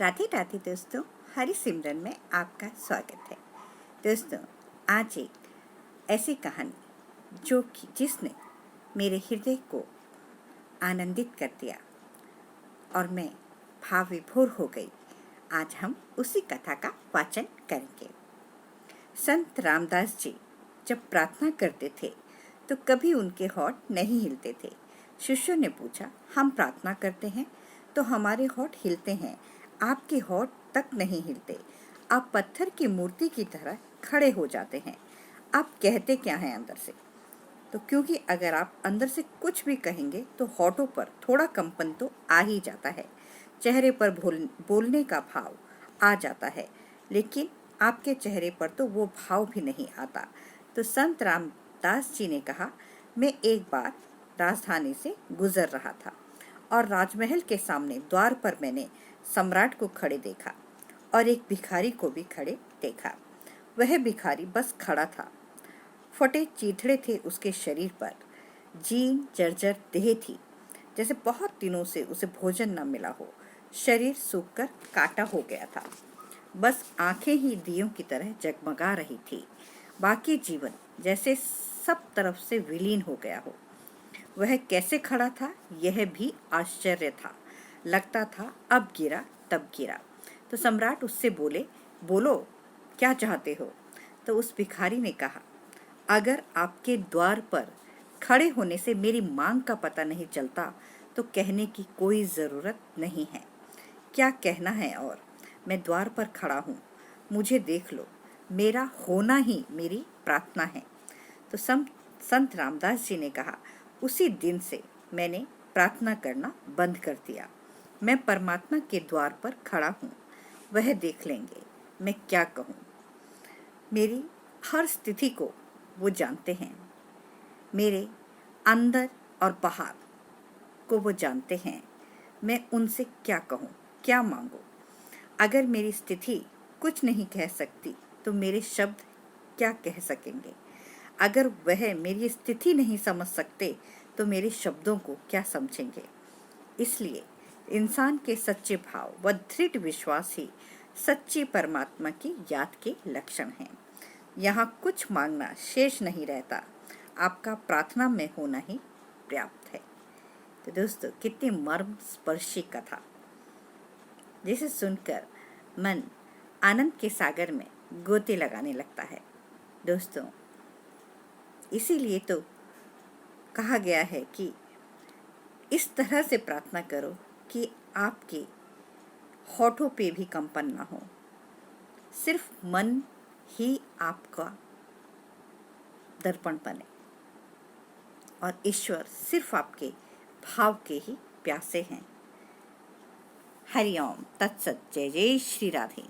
राधे राधे दोस्तों, हरि सिमरन में आपका स्वागत है। दोस्तों, आज एक ऐसी कहानी जिसने मेरे हृदय को आनंदित कर दिया और मैं भाव विभोर हो गई। आज हम उसी कथा का वाचन करेंगे। संत रामदास जी जब प्रार्थना करते थे तो कभी उनके होंठ नहीं हिलते थे। शिष्यों ने पूछा, हम प्रार्थना करते हैं तो हमारे होंठ हिलते हैं, आपके होंठ तक नहीं हिलते, आप पत्थर की मूर्ति की तरह खड़े हो जाते हैं, आप कहते क्या हैं अंदर से? तो क्योंकि अगर आप अंदर से कुछ भी कहेंगे तो होठों पर थोड़ा कंपन तो आ ही जाता है, चेहरे पर बोलने का भाव आ जाता है, लेकिन आपके चेहरे पर तो वो भाव भी नहीं आता। तो संत रामदास जी ने कहा, मैं एक बार राजधानी से गुजर रहा था और राजमहल के सामने द्वार पर मैंने सम्राट को खड़े देखा और एक भिखारी को भी खड़े देखा। वह भिखारी बस खड़ा था, फटे चीथड़े थे उसके शरीर पर, जीर्ण जर्जर देह थी, जैसे बहुत दिनों से उसे भोजन न मिला हो, शरीर सूखकर काटा हो गया था, बस आंखें ही दियों की तरह जगमगा रही थी, बाकी जीवन जैसे सब तरफ से विलीन हो गया हो। वह कैसे खड़ा था यह भी आश्चर्य था, लगता था अब गिरा तब गिरा। तो सम्राट उससे बोले, बोलो क्या चाहते हो? तो उस भिखारी ने कहा, अगर आपके द्वार पर खड़े होने से मेरी मांग का पता नहीं चलता तो कहने की कोई ज़रूरत नहीं है। क्या कहना है? और मैं द्वार पर खड़ा हूँ, मुझे देख लो, मेरा होना ही मेरी प्रार्थना है। तो संत रामदास जी ने कहा, उसी दिन से मैंने प्रार्थना करना बंद कर दिया। मैं परमात्मा के द्वार पर खड़ा हूँ, वह देख लेंगे मैं क्या कहूँ। मेरी हर स्थिति को वो जानते हैं, मेरे अंदर और बाहर को वो जानते हैं। मैं उनसे क्या कहूँ, क्या मांगूँ? अगर मेरी स्थिति कुछ नहीं कह सकती तो मेरे शब्द क्या कह सकेंगे? अगर वह मेरी स्थिति नहीं समझ सकते तो मेरे शब्दों को क्या समझेंगे? इसलिए इंसान के सच्चे भाव व दृढ़ विश्वास ही सच्ची परमात्मा की याद के लक्षण हैं। यहाँ कुछ मांगना शेष नहीं रहता, आपका प्रार्थना में होना ही पर्याप्त है। तो दोस्तों, कितनी मर्म स्पर्शी कथा, जिसे सुनकर मन आनंद के सागर में गोते लगाने लगता है। दोस्तों, इसीलिए तो कहा गया है कि इस तरह से प्रार्थना करो कि आपके होठों पे भी कंपन ना हो, सिर्फ मन ही आपका दर्पण बने और ईश्वर सिर्फ आपके भाव के ही प्यासे हैं। हरि ओम तत्सत। जय जय श्री राधे।